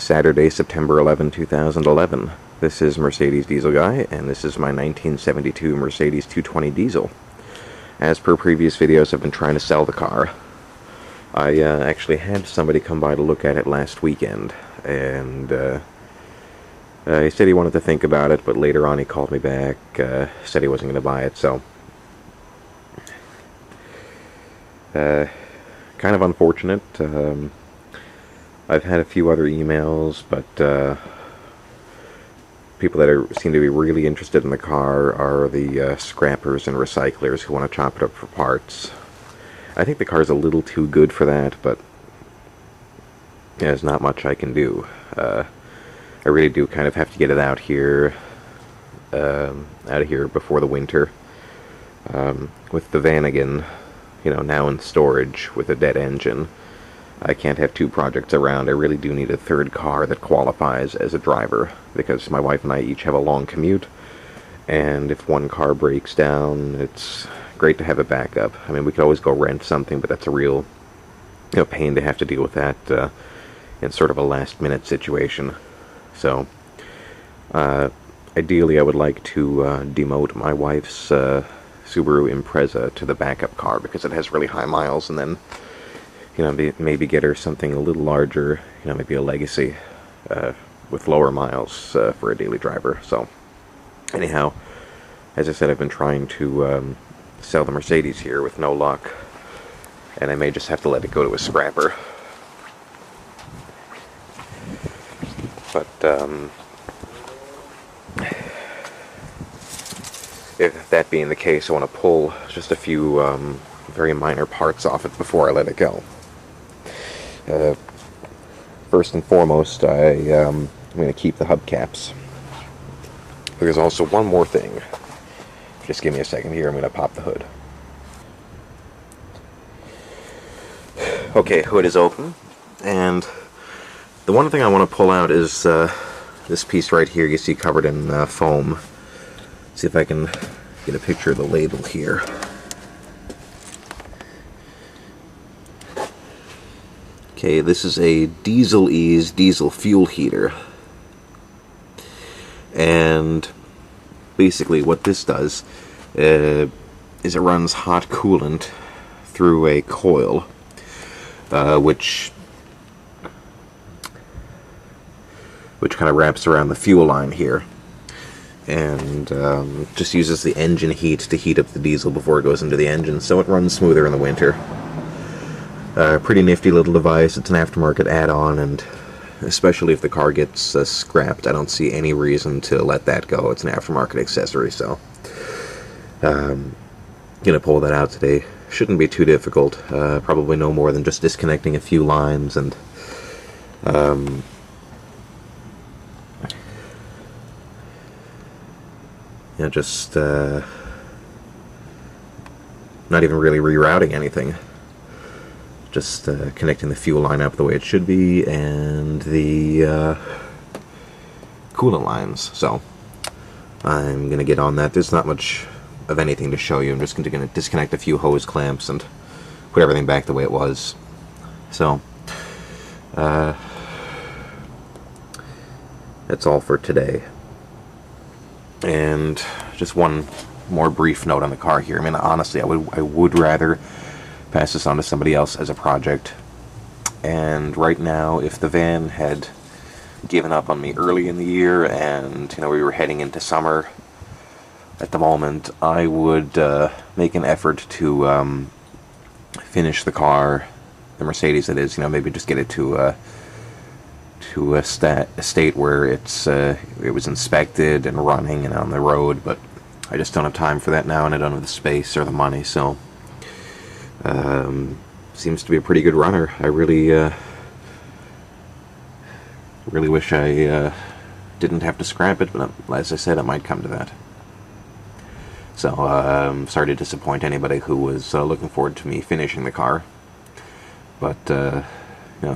Saturday, September 11, 2011. This is Mercedes Diesel Guy, and this is my 1972 Mercedes 220 Diesel. As per previous videos, I've been trying to sell the car. I actually had somebody come by to look at it last weekend, and he said he wanted to think about it, but later on he called me back, said he wasn't going to buy it, so kind of unfortunate. I've had a few other emails, but people that seem to be really interested in the car are the scrappers and recyclers who want to chop it up for parts. I think the car's a little too good for that, but there's not much I can do. I really do kind of have to get it out of here before the winter. With the Vanagon, now in storage with a dead engine, I can't have two projects around. I really do need a third car that qualifies as a driver, because my wife and I each have a long commute, and if one car breaks down, it's great to have a backup. I mean, we could always go rent something, but that's a real pain to have to deal with that in sort of a last-minute situation. So, ideally I would like to demote my wife's Subaru Impreza to the backup car, because it has really high miles, and then maybe get her something a little larger, maybe a Legacy with lower miles for a daily driver. So, anyhow, as I said, I've been trying to sell the Mercedes here with no luck, and I may just have to let it go to a scrapper. But, if that being the case, I want to pull just a few very minor parts off it before I let it go. First and foremost, I'm going to keep the hubcaps. There's also one more thing. Just give me a second here, I'm going to pop the hood. Okay, hood is open, and the one thing I want to pull out is this piece right here you see covered in foam. See if I can get a picture of the label here. Okay, this is a Diesel Ease diesel fuel heater, and basically what this does is it runs hot coolant through a coil, which kind of wraps around the fuel line here, and just uses the engine heat to heat up the diesel before it goes into the engine, so it runs smoother in the winter. Pretty nifty little device. It's an aftermarket add-on, and especially if the car gets scrapped, I don't see any reason to let that go. It's an aftermarket accessory, so gonna pull that out today. Shouldn't be too difficult. Probably no more than just disconnecting a few lines and just not even really rerouting anything. Just connecting the fuel line up the way it should be, and the coolant lines. So I'm going to get on that. There's not much of anything to show you. I'm just going to disconnect a few hose clamps and put everything back the way it was. So that's all for today. And just one more brief note on the car here. I mean, honestly, I would rather pass this on to somebody else as a project, and right now, if the van had given up on me early in the year and we were heading into summer at the moment, I would make an effort to finish the car, the Mercedes that is, maybe just get it to a state where it was inspected and running and on the road, but I just don't have time for that now, and I don't have the space or the money. So seems to be a pretty good runner. I really wish I didn't have to scrap it, but as I said, it might come to that. So I'm sorry to disappoint anybody who was looking forward to me finishing the car, but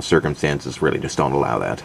circumstances really just don't allow that.